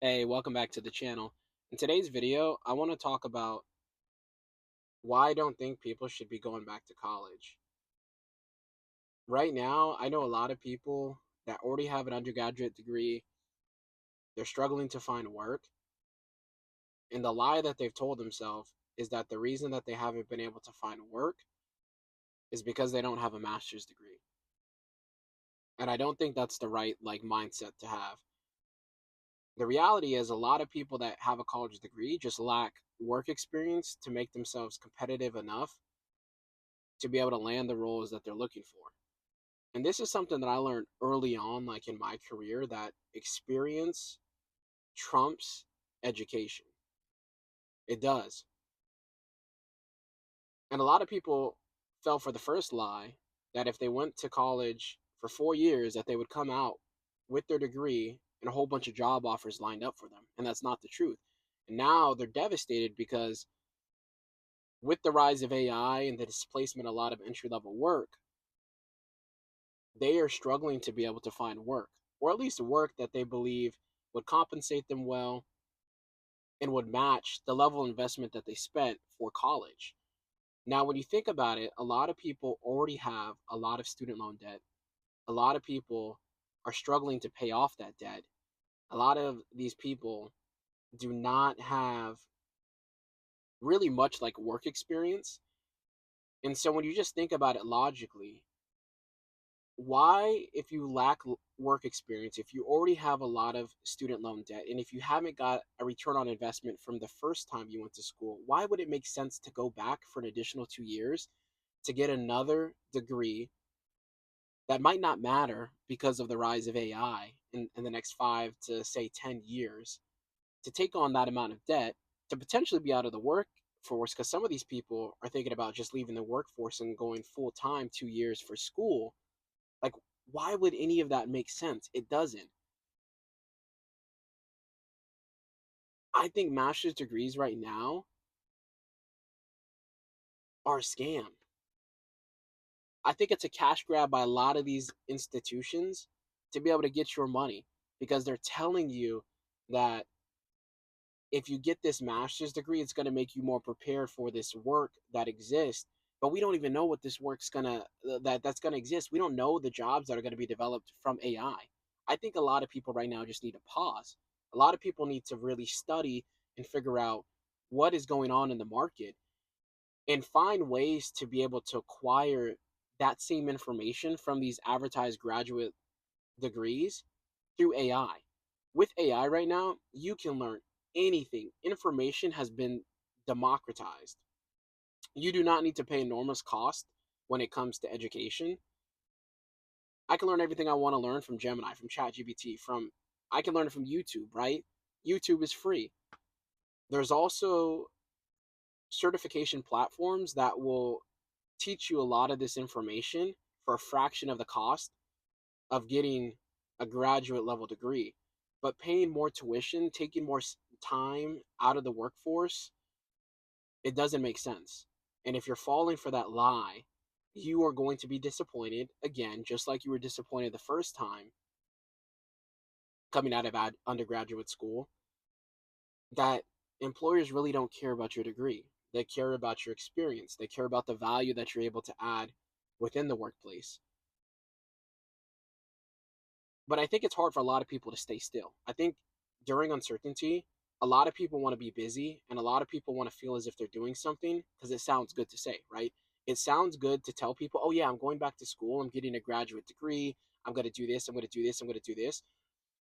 Hey, welcome back to the channel. In today's video, I want to talk about why I don't think people should be going back to college. Right now, I know a lot of people that already have an undergraduate degree, they're struggling to find work, and the lie that they've told themselves is that the reason that they haven't been able to find work is because they don't have a master's degree. And I don't think that's the right mindset to have. The reality is a lot of people that have a college degree just lack work experience to make themselves competitive enough to be able to land the roles that they're looking for. And this is something that I learned early on, like in my career, that experience trumps education. It does. And a lot of people fell for the first lie that if they went to college for 4 years, that they would come out with their degree and a whole bunch of job offers lined up for them. And that's not the truth. And now they're devastated because with the rise of AI and the displacement of a lot of entry level work, they are struggling to be able to find work, or at least work that they believe would compensate them well and would match the level of investment that they spent for college. Now, when you think about it, a lot of people already have a lot of student loan debt. A lot of people are struggling to pay off that debt. A lot of these people do not have really much work experience. And so when you just think about it logically, why, if you lack work experience, if you already have a lot of student loan debt, and if you haven't got a return on investment from the first time you went to school, why would it make sense to go back for an additional 2 years to get another degree that might not matter because of the rise of AI in the next 5 to say 10 years, to take on that amount of debt to potentially be out of the workforce? Because some of these people are thinking about just leaving the workforce and going full time 2 years for school. Like, why would any of that make sense? It doesn't. I think master's degrees right now are a scam. I think it's a cash grab by a lot of these institutions to be able to get your money, because they're telling you that if you get this master's degree, it's going to make you more prepared for this work that exists. But we don't even know what this work's gonna that's gonna exist. We don't know the jobs that are going to be developed from AI. I think a lot of people right now just need to pause. A lot of people need to really study and figure out what is going on in the market and find ways to be able to acquire that same information from these advertised graduate degrees through AI. With AI right now, you can learn anything. Information has been democratized. You do not need to pay enormous cost when it comes to education. I can learn everything I want to learn from Gemini, from ChatGPT, from I can learn it from YouTube, right? YouTube is free. There's also certification platforms that will teach you a lot of this information for a fraction of the cost of getting a graduate level degree. But paying more tuition, taking more time out of the workforce, it doesn't make sense. And if you're falling for that lie, you are going to be disappointed again, just like you were disappointed the first time coming out of undergraduate school, that employers really don't care about your degree. They care about your experience. They care about the value that you're able to add within the workplace. But I think it's hard for a lot of people to stay still. I think during uncertainty, a lot of people want to be busy and a lot of people want to feel as if they're doing something because it sounds good to say, right? It sounds good to tell people, oh, yeah, I'm going back to school. I'm getting a graduate degree. I'm going to do this. I'm going to do this. I'm going to do this.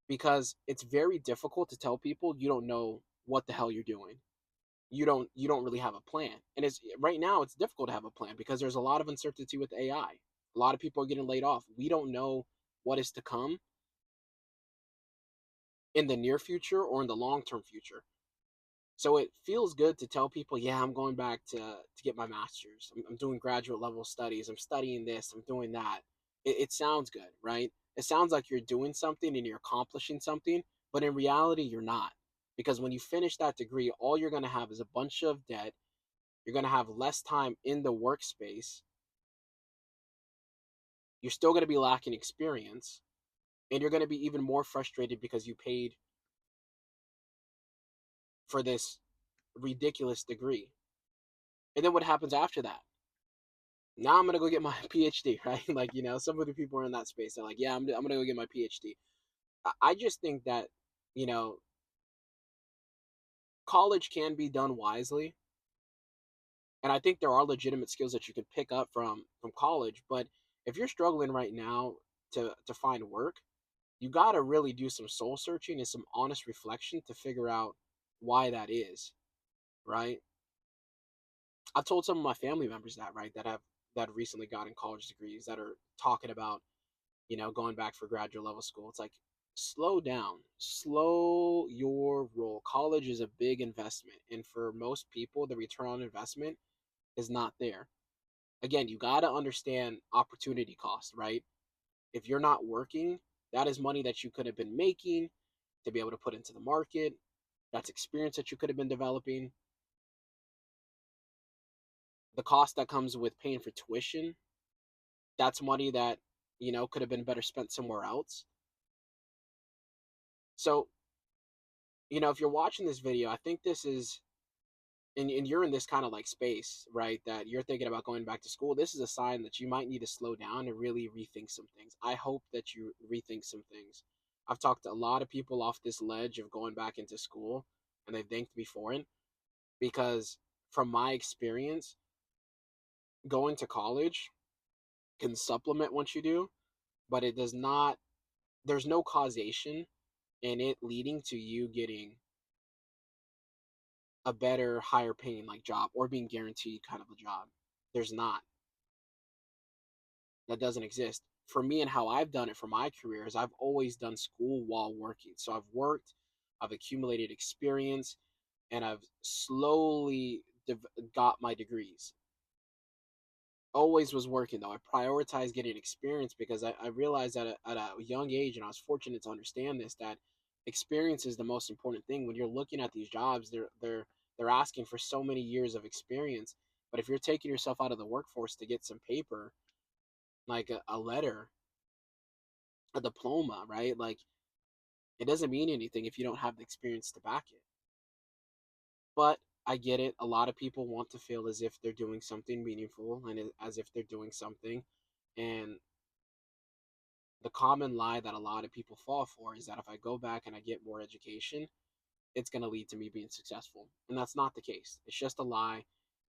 Because it's very difficult to tell people you don't know what the hell you're doing. You don't really have a plan. And it's right now it's difficult to have a plan because there's a lot of uncertainty with AI. A lot of people are getting laid off. We don't know what is to come in the near future or in the long term future. So it feels good to tell people, yeah, I'm going back to get my master's. I'm doing graduate level studies. I'm studying this. I'm doing that. It sounds good, right? It sounds like you're doing something and you're accomplishing something, but in reality, you're not. Because when you finish that degree, all you're going to have is a bunch of debt. You're going to have less time in the workspace. You're still going to be lacking experience. And you're going to be even more frustrated because you paid for this ridiculous degree. And then what happens after that? Now I'm gonna go get my PhD, right? Like, some of the people are in that space. They're like, yeah, I'm gonna go get my PhD. I just think that, you know, college can be done wisely, and I think there are legitimate skills that you can pick up from college. But if you're struggling right now to find work, you got to really do some soul searching and some honest reflection to figure out why that is, right? I've told some of my family members that, right, that recently gotten college degrees that are talking about, going back for graduate level school. It's like, slow down, slow your roll. College is a big investment, and for most people, the return on investment is not there. Again, you got to understand opportunity cost, right? If you're not working, that is money that you could have been making to be able to put into the market. That's experience that you could have been developing. The cost that comes with paying for tuition, that's money that, could have been better spent somewhere else. So, if you're watching this video, I think this is, and you're in this kind of like space, right, that you're thinking about going back to school, this is a sign that you might need to slow down and really rethink some things. I hope that you rethink some things. I've talked to a lot of people off this ledge of going back into school, and they thanked me for it because, from my experience, going to college can supplement what you do, but it does not, there's no causation in it leading to you getting a better, higher paying like job or being guaranteed kind of a job. There's not. That doesn't exist. For me and how I've done it for my career is I've always done school while working. So I've worked, I've accumulated experience, and I've slowly got my degrees. Always was working though. I prioritized getting experience because I realized at a young age, and I was fortunate to understand this, that experience is the most important thing. When you're looking at these jobs, they're asking for so many years of experience. But if you're taking yourself out of the workforce to get some paper, like a letter, a diploma, right? Like, it doesn't mean anything if you don't have the experience to back it. But I get it. A lot of people want to feel as if they're doing something meaningful and as if they're doing something. And the common lie that a lot of people fall for is that if I go back and I get more education, it's going to lead to me being successful. And that's not the case. It's just a lie.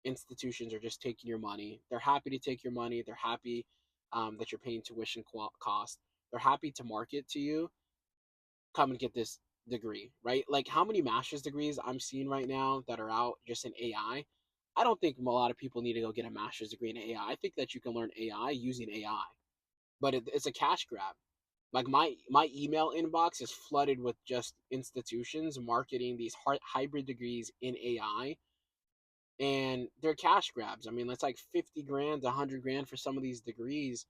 Institutions are just taking your money. They're happy to take your money. They're happy that you're paying tuition cost. They're happy to market to you, come and get this degree, right? Like, how many master's degrees I'm seeing right now that are out just in AI? I don't think a lot of people need to go get a master's degree in AI. I think that you can learn AI using AI, but it's a cash grab. Like, my email inbox is flooded with just institutions marketing these hybrid degrees in AI, and they're cash grabs. I mean, that's like 50 grand, 100 grand for some of these degrees,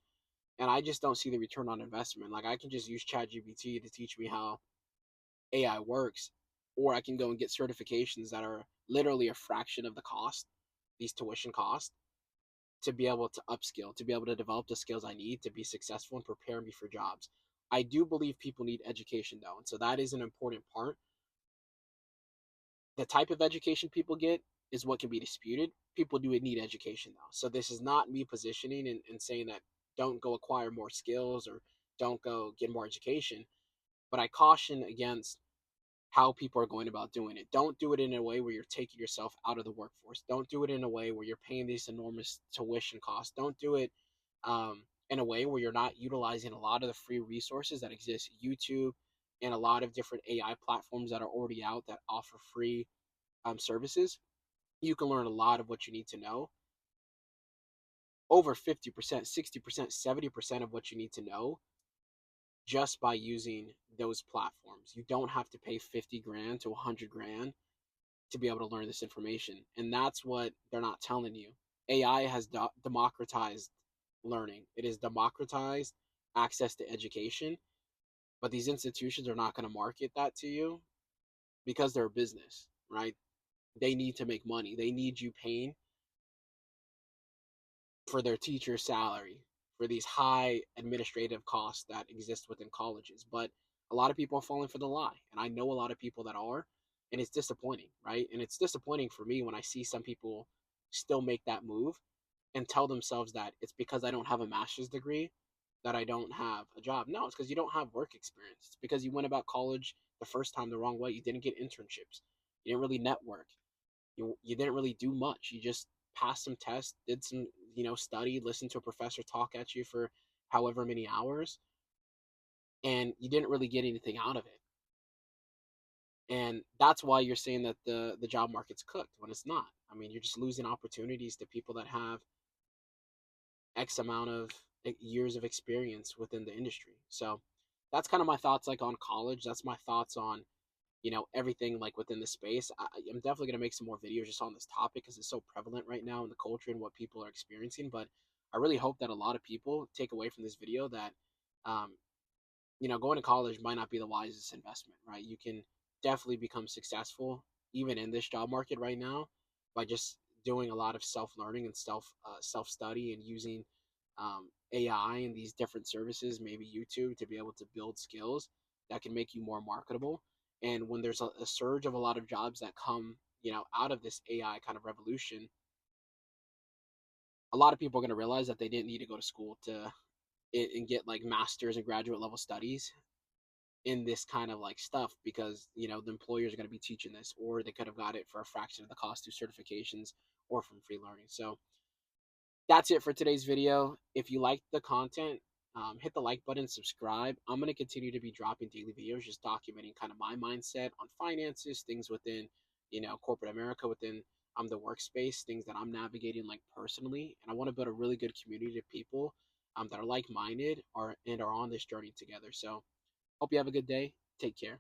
and I just don't see the return on investment. Like, I can just use ChatGPT to teach me how AI works, or I can go and get certifications that are literally a fraction of the cost, these tuition costs, to be able to upskill, to be able to develop the skills I need to be successful and prepare me for jobs. I do believe people need education though, and so that is an important part. The type of education people get is what can be disputed. People do need education though. So this is not me positioning and saying that don't go acquire more skills or don't go get more education. But I caution against how people are going about doing it. Don't do it in a way where you're taking yourself out of the workforce. Don't do it in a way where you're paying these enormous tuition costs. Don't do it in a way where you're not utilizing a lot of the free resources that exist. YouTube and a lot of different AI platforms that are already out that offer free services. You can learn a lot of what you need to know. Over 50%, 60%, 70% of what you need to know just by using those platforms. You don't have to pay 50 grand to 100 grand to be able to learn this information. And that's what they're not telling you. AI has democratized learning, it has democratized access to education. But these institutions are not going to market that to you because they're a business, right? They need to make money. They need you paying for their teacher salary, for these high administrative costs that exist within colleges. But a lot of people are falling for the lie. And I know a lot of people that are. and it's disappointing, right? And it's disappointing for me when I see some people still make that move and tell themselves that it's because I don't have a master's degree that I don't have a job. No, it's because you don't have work experience. It's because you went about college the first time the wrong way. You didn't get internships. You didn't really network. You didn't really do much. You just passed some tests, did some, study, listened to a professor talk at you for however many hours, and you didn't really get anything out of it. And that's why you're saying that the job market's cooked when it's not. I mean, you're just losing opportunities to people that have X amount of years of experience within the industry. So that's kind of my thoughts like on college. That's my thoughts on, everything like within the space. I'm definitely going to make some more videos just on this topic because it's so prevalent right now in the culture and what people are experiencing. But I really hope that a lot of people take away from this video that, um, going to college might not be the wisest investment, right? You can definitely become successful even in this job market right now by just doing a lot of self learning and self study and using AI and these different services, maybe YouTube, to be able to build skills that can make you more marketable. And when there's a surge of a lot of jobs that come, out of this AI kind of revolution, a lot of people are going to realize that they didn't need to go to school to and get like masters and graduate level studies in this kind of like stuff because the employers are going to be teaching this, or they could have got it for a fraction of the cost through certifications or from free learning. So that's it for today's video. If you liked the content, hit the like button, subscribe. I'm going to continue to be dropping daily videos just documenting kind of my mindset on finances, things within corporate America, within the workspace, things that I'm navigating like personally. And I want to build a really good community of people that are like-minded and are on this journey together. So hope you have a good day. Take care.